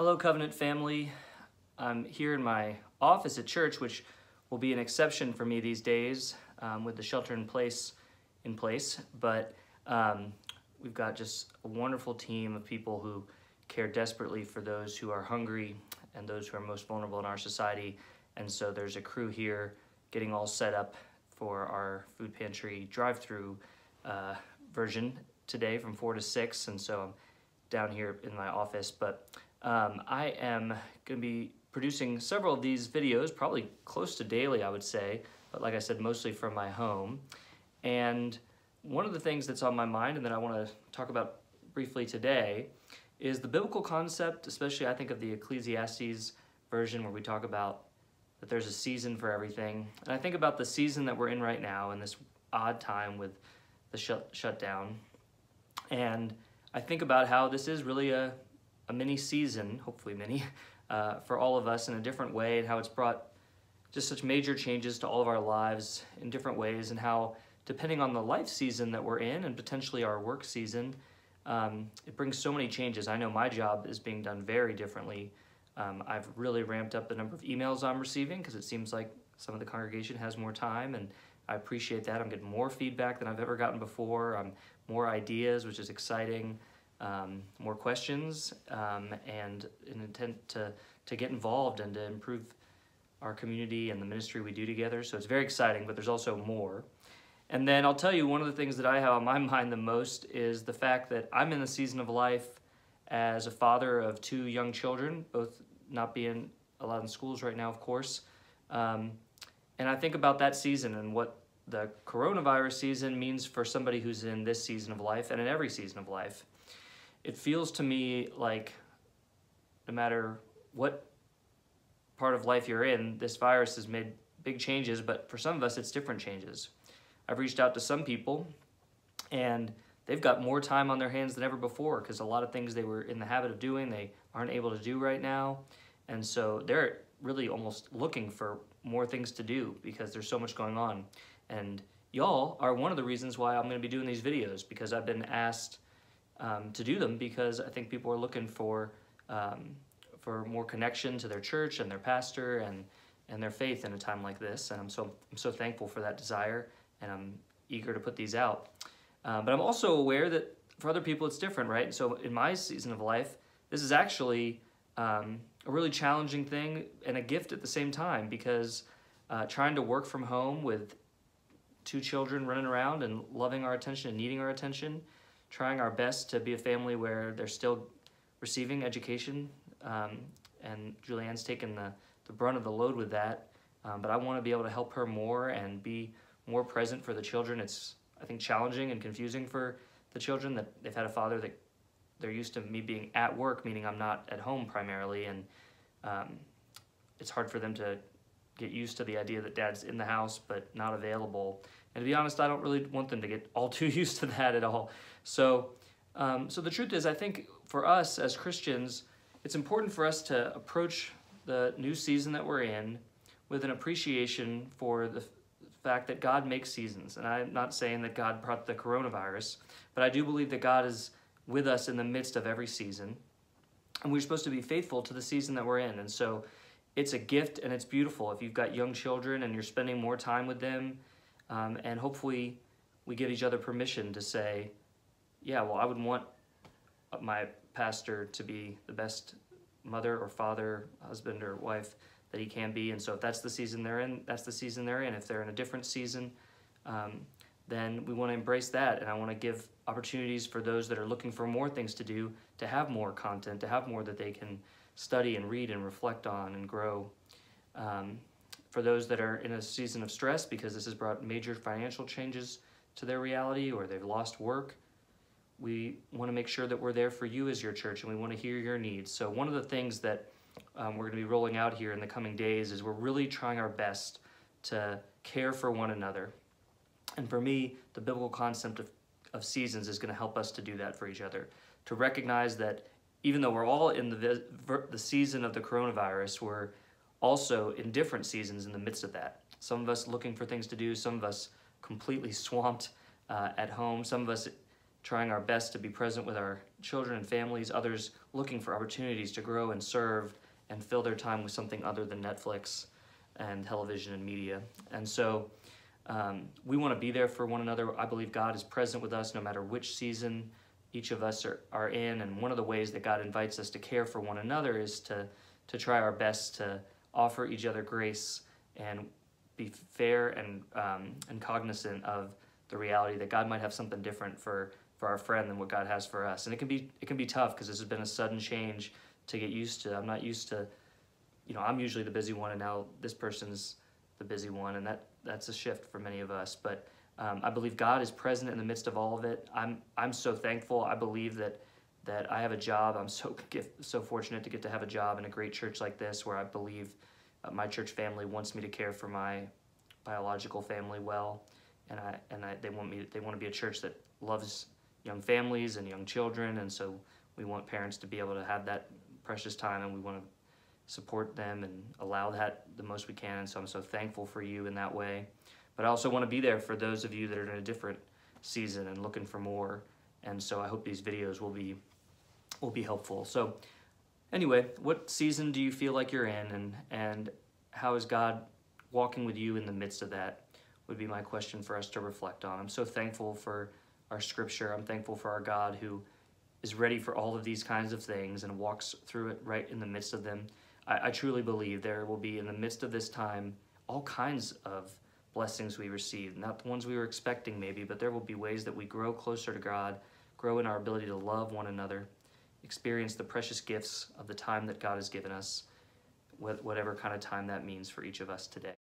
Hello, Covenant family. I'm here in my office at church, which will be an exception for me these days with the shelter in place, but we've got just a wonderful team of people who care desperately for those who are hungry and those who are most vulnerable in our society. And so there's a crew here getting all set up for our food pantry drive-through version today from 4 to 6. And so I'm down here in my office, but I am going to be producing several of these videos, probably close to daily, I would say, but like I said, mostly from my home. And one of the things that's on my mind and that I want to talk about briefly today is the biblical concept, especially I think of the Ecclesiastes version where we talk about that there's a season for everything. And I think about the season that we're in right now in this odd time with the shutdown. And I think about how this is really a mini season, hopefully mini, for all of us in a different way, and how it's brought just such major changes to all of our lives in different ways, and how depending on the life season that we're in and potentially our work season, it brings so many changes. I know my job is being done very differently. I've really ramped up the number of emails I'm receiving because it seems like some of the congregation has more time, and I appreciate that. I'm getting more feedback than I've ever gotten before, more ideas, which is exciting. More questions, and an intent to get involved and to improve our community and the ministry we do together. So it's very exciting, but there's also more. And then I'll tell you, one of the things that I have on my mind the most is the fact that I'm in a season of life as a father of 2 young children, both not being allowed in schools right now, of course. And I think about that season and what the coronavirus season means for somebody who's in this season of life and in every season of life. It feels to me like no matter what part of life you're in, this virus has made big changes, but for some of us, it's different changes. I've reached out to some people, and they've got more time on their hands than ever before because a lot of things they were in the habit of doing, they aren't able to do right now. And so they're really almost looking for more things to do because there's so much going on. And y'all are one of the reasons why I'm going to be doing these videos, because I've been asked to do them because I think people are looking for more connection to their church and their pastor and their faith in a time like this. And I'm so thankful for that desire, and I'm eager to put these out. But I'm also aware that for other people it's different, right? And so in my season of life, this is actually a really challenging thing and a gift at the same time, because trying to work from home with 2 children running around and loving our attention and needing our attention, trying our best to be a family where they're still receiving education, and Julianne's taken the brunt of the load with that, but I want to be able to help her more and be more present for the children. It's, I think, challenging and confusing for the children that they've had a father that they're used to me being at work, meaning I'm not at home primarily, and it's hard for them to get used to the idea that dad's in the house but not available. And to be honest, I don't really want them to get all too used to that at all. So the truth is, I think for us as Christians, it's important for us to approach the new season that we're in with an appreciation for the fact that God makes seasons. And I'm not saying that God brought the coronavirus, but I do believe that God is with us in the midst of every season. And we're supposed to be faithful to the season that we're in. And so it's a gift and it's beautiful if you've got young children and you're spending more time with them. And hopefully we give each other permission to say, yeah, well, I would want my pastor to be the best mother or father, husband or wife that he can be. And so if that's the season they're in, that's the season they're in. If they're in a different season, then we want to embrace that. And I want to give opportunities for those that are looking for more things to do, to have more content, to have more that they can study and read and reflect on and grow. For those that are in a season of stress because this has brought major financial changes to their reality, or they've lost work, we want to make sure that we're there for you as your church, and we want to hear your needs. So one of the things that we're going to be rolling out here in the coming days is we're really trying our best to care for one another. And for me, the biblical concept of seasons is going to help us to do that for each other, to recognize that even though we're all in the season of the coronavirus, we're also in different seasons in the midst of that. Some of us looking for things to do, some of us completely swamped at home, some of us trying our best to be present with our children and families, others looking for opportunities to grow and serve and fill their time with something other than Netflix and television and media. And so we want to be there for one another. I believe God is present with us no matter which season each of us are in, and one of the ways that God invites us to care for one another is to try our best to offer each other grace and be fair and cognizant of the reality that God might have something different for our friend than what God has for us. And it can be tough because this has been a sudden change to get used to. I'm not used to, I'm usually the busy one, and now this person's the busy one, and that's a shift for many of us. But I believe God is present in the midst of all of it. I'm so thankful. I believe that I have a job. I'm so fortunate to get to have a job in a great church like this, where I believe my church family wants me to care for my biological family well, and they want to be a church that loves young families and young children, and so we want parents to be able to have that precious time, and we want to support them and allow that the most we can. And so I'm so thankful for you in that way. But I also want to be there for those of you that are in a different season and looking for more. And so I hope these videos will be helpful. So anyway, what season do you feel like you're in, and how is God walking with you in the midst of that, would be my question for us to reflect on. I'm so thankful for our scripture. I'm thankful for our God who is ready for all of these kinds of things and walks through it right in the midst of them. I truly believe there will be, in the midst of this time, all kinds of blessings we receive. Not the ones we were expecting maybe, but there will be ways that we grow closer to God, grow in our ability to love one another, experience the precious gifts of the time that God has given us, whatever kind of time that means for each of us today.